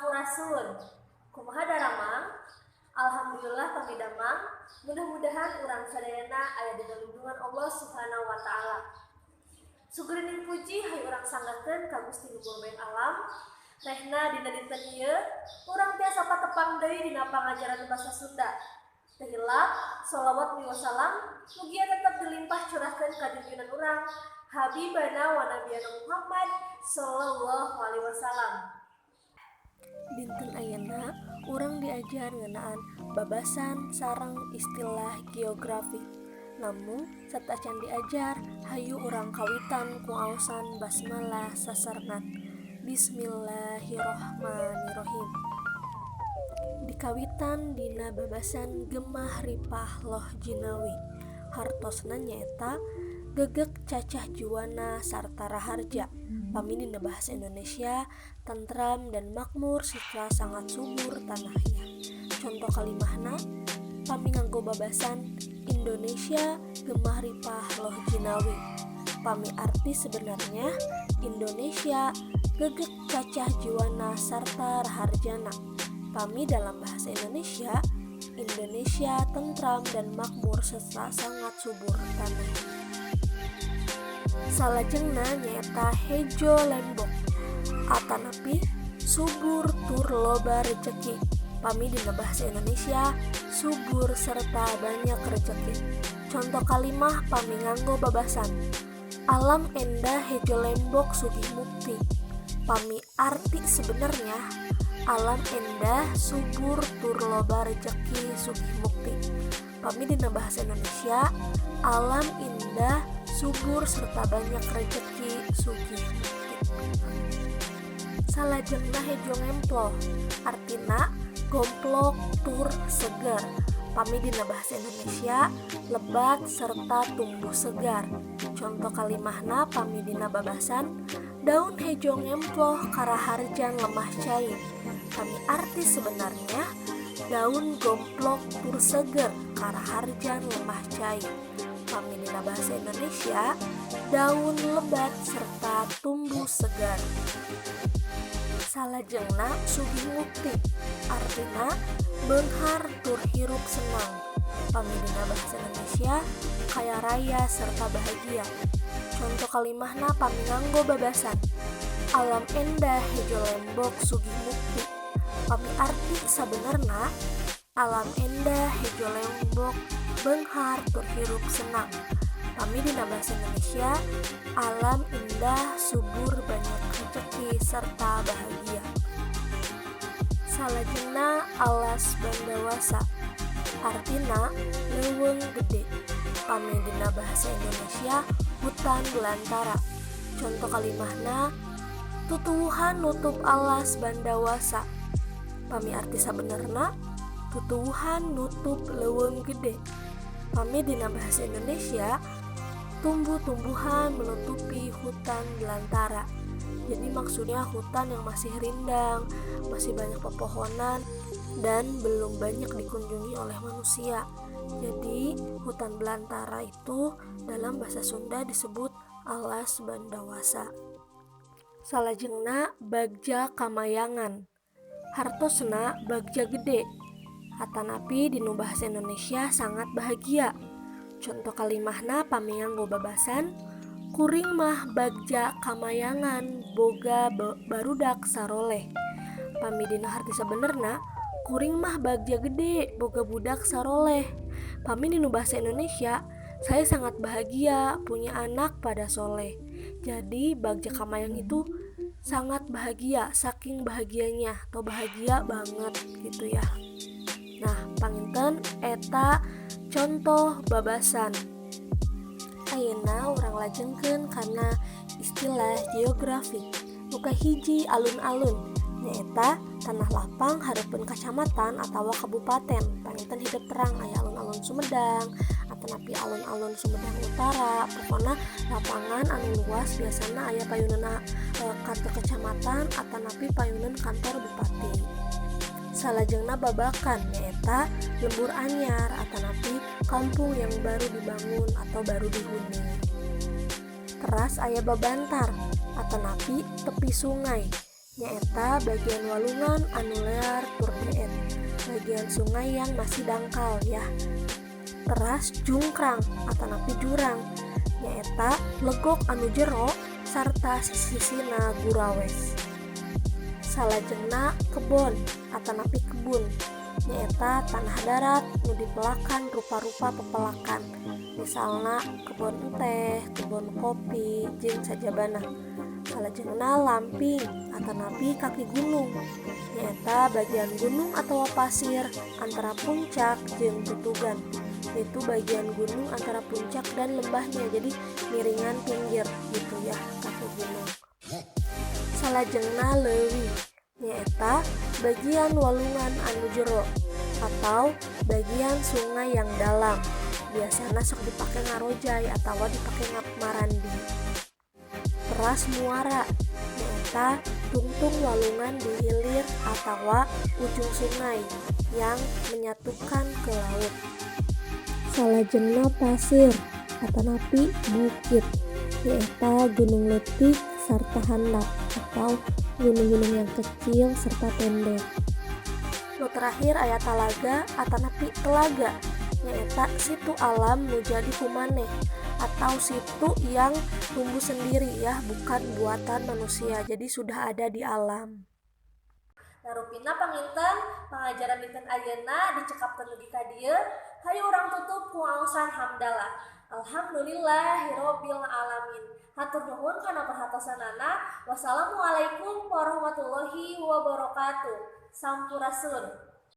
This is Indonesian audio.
Sampurasun. Kumaha daramang? Alhamdulillah kami damang. Mudah-mudahan urang sadayana aya di lindungan Allah Subhanahu wa taala. Sugeuring puji hayu urang sanggakeun ka Gusti Nuhun Bae Alam. Rehna dina dinten ieu urang tiasa patepang deui dina pangajaran basa Sunda. Teu hilap shalawat wa salam mugia tetep dilimpah curahkeun ka junjungan urang Habibana wa Nabiyana Muhammad sallallahu alaihi wasallam. Dinten ayeuna urang diajar ngeunaan babasan sareng istilah geografi. Namun satacan diajar hayu urang kawitan ku aosan basmalah sasarnat. Bismillahirrohmanirrohim. Dikawitan dina babasan Gemah Ripah Loh Jinawi. Hartosna nyaeta gegek cacah juwana sarta raharja. Pami dina bahasa Indonesia tentram dan makmur serta sangat subur tanahnya. Contoh kalimahna pami nganggo babasan Indonesia Gemah Ripah Loh Jinawi. Pami arti sebenarnya Indonesia gegek cacah juwana sarta raharjana. Pami dalam bahasa Indonesia tentram dan makmur serta sangat subur tanahnya. Salajengna nyaeta hejo lembok atanapi subur tur loba rejeki. Pami dina bahasa Indonesia subur serta banyak rejeki. Contoh kalimah pami nganggo babasan alam endah hejo lembok sugih mukti. Pami arti sebenarnya alam endah subur tur loba rejeki sugih mukti. Pami dina bahasa Indonesia alam indah subur serta banyak rejeki sugih mukti. Salajengna hejo ngemploh artina gomplok tur segar. Pami dina bahasa Indonesia lebat serta tumbuh segar. Contoh kalimahna pami dina babasan daun hejo ngemploh karaharjan lemah cair. Pami arti sebenarnya daun gomplok tur segar karaharjan lemah cair. Pami dina bahasa Indonesia daun lebat serta tumbuh segar. Salajengna sugih mukti artina beunghar tur hirup senang. Pami dina bahasa Indonesia kaya raya serta bahagia. Contoh kalimahna pami nganggo babasan alam endah hejo lembok sugih mukti. Pami arti sabenerna alam endah hejo lembok beunghar tur hirup senang. Pami dina bahasa Indonesia alam indah subur banyak rejeki serta bahagia. Salajengna alas bandawasa artina leuweung gede. Pami dina bahasa Indonesia hutan belantara. Contoh kalimahna tutuwuhan nutup alas bandawasa. Pami arti sabenerna tutuwuhan nutup leuweung gede. Pami dina bahasa Indonesia tumbuh-tumbuhan menutupi hutan belantara. Jadi maksudnya hutan yang masih rindang, masih banyak pepohonan dan belum banyak dikunjungi oleh manusia. Jadi hutan belantara itu dalam bahasa Sunda disebut alas bandawasa. Salajengna bagja kamayangan hartosna bagja gede atanapi dinu bahasa Indonesia sangat bahagia. Contoh kalimahna pami nganggo babasan kuring mah bagja kamayangan boga barudak saroleh. Pami dina harti sabenerna kuring mah bagja gede boga budak saroleh. Pami dinu bahasa Indonesia saya sangat bahagia punya anak pada soleh. Jadi bagja kamayang itu sangat bahagia, saking bahagianya atau bahagia banget gitu ya. Nah, panginten eta contoh babasan. Ayeuna urang lajengkeun kana istilah geografi. Muka hiji alun-alun nyaeta tanah lapang hareupeun kacamatan atawa kabupaten. Panginten hidup terang aya alun-alun Sumedang atanapi alun-alun Sumedang Utara. Pokona lapangan anu luas biasana aya payunana kantor kecamatan atanapi payunan kantor bupati. Salajengna babakan nyaeta lembur anyar atanapi kampung yang baru dibangun atau baru dihuni. Teras aya babantar atanapi tepi sungai nyaeta bagian walungan anu lear tur deet, bagian sungai yang masih dangkal ya. Teras jungkrang atanapi jurang, nyaeta legok anu jero sarta sisina gurawes. Salajengna kebon atanapi kebun, nyaeta tanah darat nu dipelakan rupa-rupa pepelakan, misalna kebon teh, kebon kopi, jeung sajabana. Salajengna lamping atanapi kaki gunung, nyaeta bagian gunung atau pasir antara puncak jeung tutugan. Itu bagian gunung antara puncak dan lembahnya, jadi miringan pinggir gitu ya kaki gunung. Salajengna leuwih, nyaeta bagian walungan anu jero atau bagian sungai yang dalam, biasana sok dipake ngarojay atau dipake marandi. Teras muara, nyaeta tungtung walungan di hilir atau ujung sungai yang menyatukan ke laut. Salajengna pasir atanapi bukit, nyaeta gunung letik sarta handap atau gunung-gunung yang kecil serta pendek. Nu terakhir aya talaga atanapi telaga, nyaeta situ alam nu jadi kumaneh atau situ yang tumbuh sendiri ya, bukan buatan manusia, jadi sudah ada di alam. Narupina panginten pangajaran dinten ayeuna dicekapkeun dugi ka dieu. Hayu urang tutup ku ngaosan hamdalah. Alhamdulillahirabbil alamin. Hatur nuhun kana perhatosanana. Wassalamualaikum warahmatullahi wabarakatuh. Sampurasun.